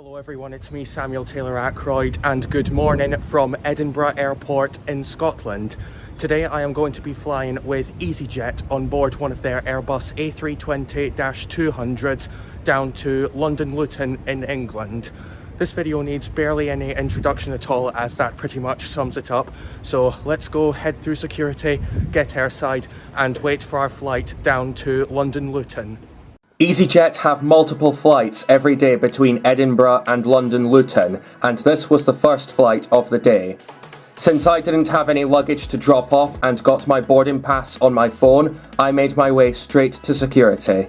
Hello everyone, it's me Samuel Taylor Ackroyd and good morning from Edinburgh Airport in Scotland. Today I am going to be flying with EasyJet on board one of their Airbus A320-200s down to London Luton in England. This video needs barely any introduction at all, as that pretty much sums it up. So let's go head through security, get airside and wait for our flight down to London Luton. EasyJet have multiple flights every day between Edinburgh and London Luton, and this was the first flight of the day. Since I didn't have any luggage to drop off and got my boarding pass on my phone, I made my way straight to security.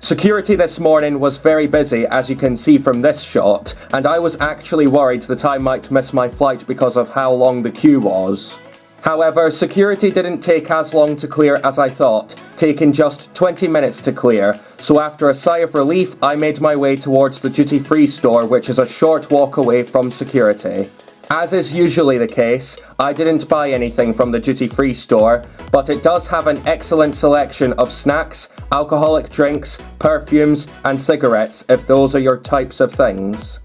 Security this morning was very busy, as you can see from this shot, and I was actually worried that I might miss my flight because of how long the queue was. However, security didn't take as long to clear as I thought, taking just 20 minutes to clear, so after a sigh of relief, I made my way towards the duty-free store, which is a short walk away from security. As is usually the case, I didn't buy anything from the duty-free store, but it does have an excellent selection of snacks, alcoholic drinks, perfumes, and cigarettes if those are your types of things.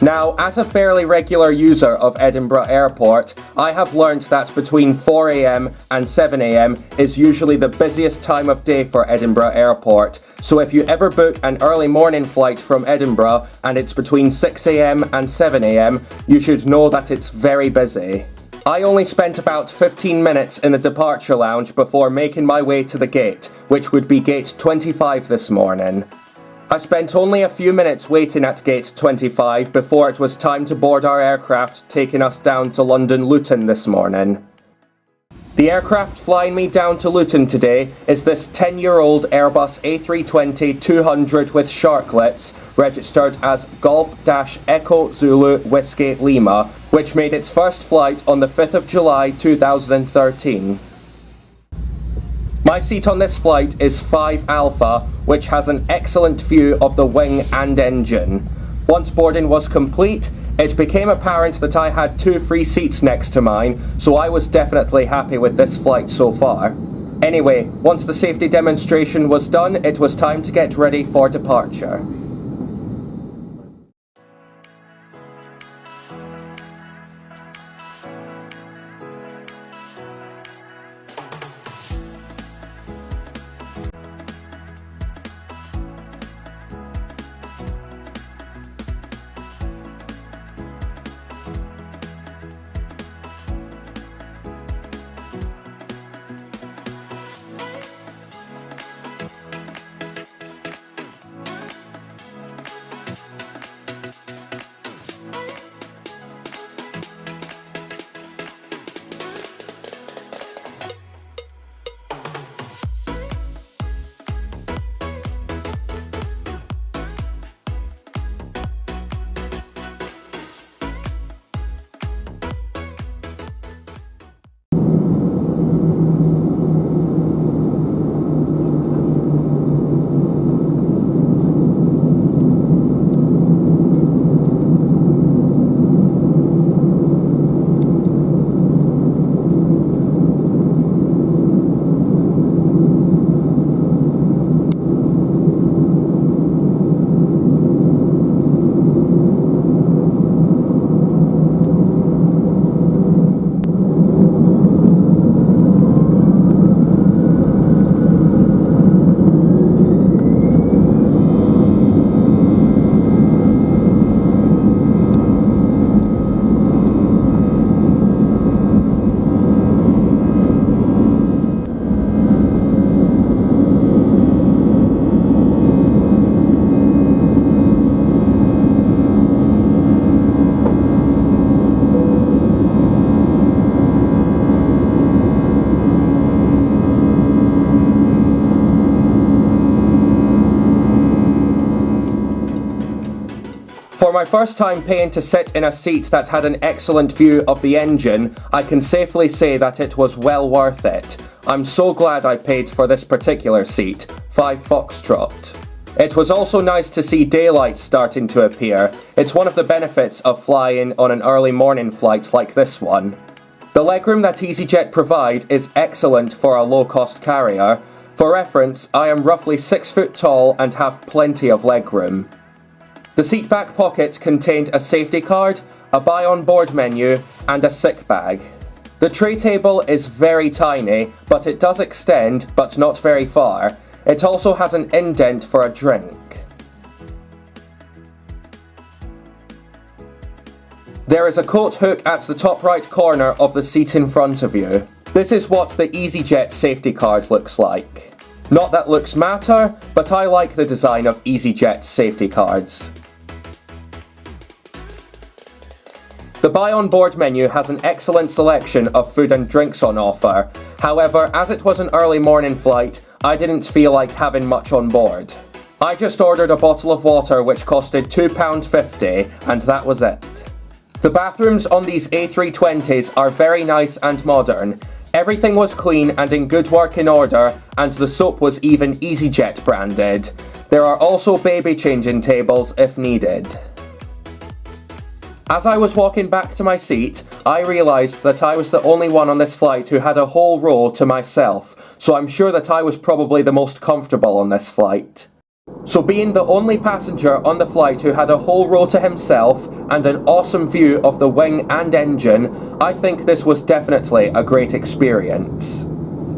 Now, as a fairly regular user of Edinburgh Airport, I have learned that between 4 AM and 7 AM is usually the busiest time of day for Edinburgh Airport, so if you ever book an early morning flight from Edinburgh and it's between 6 AM and 7 AM, you should know that it's very busy. I only spent about 15 minutes in the departure lounge before making my way to the gate, which would be gate 25 this morning. I spent only a few minutes waiting at gate 25 before it was time to board our aircraft taking us down to London Luton this morning. The aircraft flying me down to Luton today is this 10-year-old Airbus A320-200 with sharklets, registered as Golf-Echo Zulu Whiskey Lima, which made its first flight on the 5th of July 2013. My seat on this flight is 5 Alpha, which has an excellent view of the wing and engine. Once boarding was complete, it became apparent that I had 2 free seats next to mine, so I was definitely happy with this flight so far. Anyway, once the safety demonstration was done, it was time to get ready for departure. For my first time paying to sit in a seat that had an excellent view of the engine, I can safely say that it was well worth it. I'm so glad I paid for this particular seat, 5 Foxtrot. It was also nice to see daylight starting to appear. It's one of the benefits of flying on an early morning flight like this one. The legroom that EasyJet provide is excellent for a low-cost carrier. For reference, I am roughly 6 foot tall and have plenty of legroom. The seat back pocket contained a safety card, a buy on board menu, and a sick bag. The tray table is very tiny, but it does extend, but not very far. It also has an indent for a drink. There is a coat hook at the top right corner of the seat in front of you. This is what the EasyJet safety card looks like. Not that looks matter, but I like the design of EasyJet's safety cards. The buy on board menu has an excellent selection of food and drinks on offer. However, as it was an early morning flight, I didn't feel like having much on board. I just ordered a bottle of water which costed £2.50 and that was it. The bathrooms on these A320s are very nice and modern. Everything was clean and in good working order, and the soap was even EasyJet branded. There are also baby changing tables if needed. As I was walking back to my seat, I realised that I was the only one on this flight who had a whole row to myself, so I'm sure that I was probably the most comfortable on this flight. So being the only passenger on the flight who had a whole row to himself and an awesome view of the wing and engine, I think this was definitely a great experience.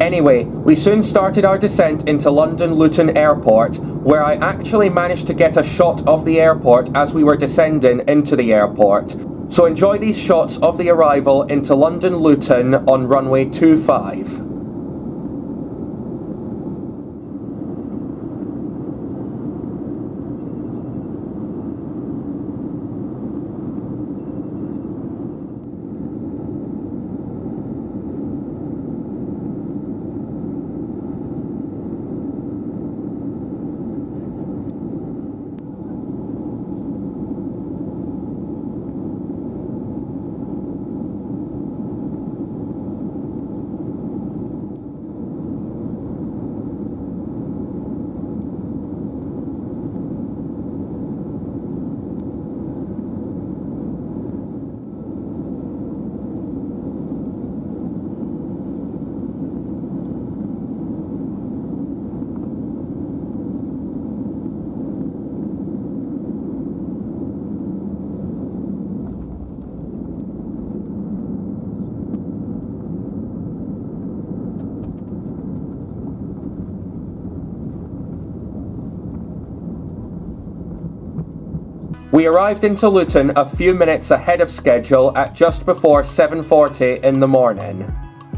Anyway, we soon started our descent into London Luton Airport, where I actually managed to get a shot of the airport as we were descending into the airport. So enjoy these shots of the arrival into London Luton on runway 25. We arrived into Luton a few minutes ahead of schedule at just before 7:40 in the morning.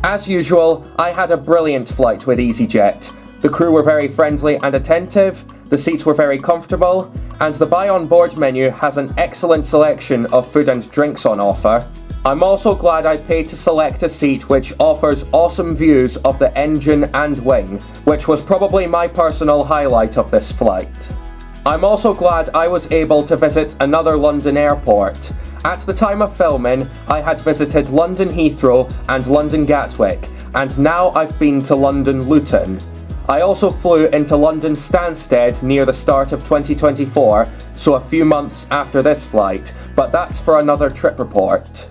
As usual, I had a brilliant flight with EasyJet. The crew were very friendly and attentive, the seats were very comfortable, and the buy on board menu has an excellent selection of food and drinks on offer. I'm also glad I paid to select a seat which offers awesome views of the engine and wing, which was probably my personal highlight of this flight. I'm also glad I was able to visit another London airport. At the time of filming, I had visited London Heathrow and London Gatwick, and now I've been to London Luton. I also flew into London Stansted near the start of 2024, so a few months after this flight, but that's for another trip report.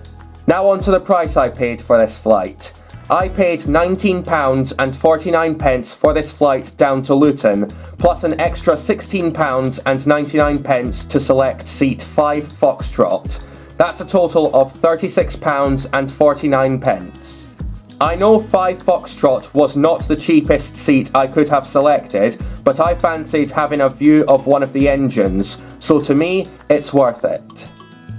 Now on to the price I paid for this flight. I paid £19.49 for this flight down to Luton, plus an extra £16.99 to select seat 5 Foxtrot. That's a total of £36.49. I know 5 Foxtrot was not the cheapest seat I could have selected, but I fancied having a view of one of the engines, so to me, it's worth it.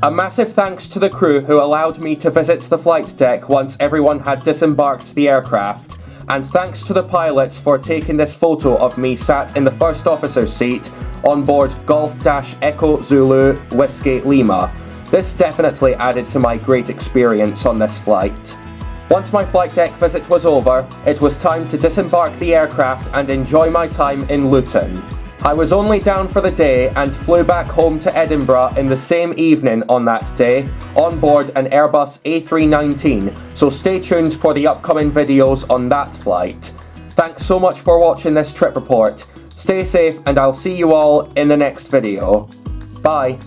A massive thanks to the crew who allowed me to visit the flight deck once everyone had disembarked the aircraft, and thanks to the pilots for taking this photo of me sat in the first officer's seat on board Golf-Echo Zulu Whiskey Lima. This definitely added to my great experience on this flight. Once my flight deck visit was over, it was time to disembark the aircraft and enjoy my time in Luton. I was only down for the day and flew back home to Edinburgh in the same evening on that day, on board an Airbus A319, so stay tuned for the upcoming videos on that flight. Thanks so much for watching this trip report. Stay safe and I'll see you all in the next video. Bye.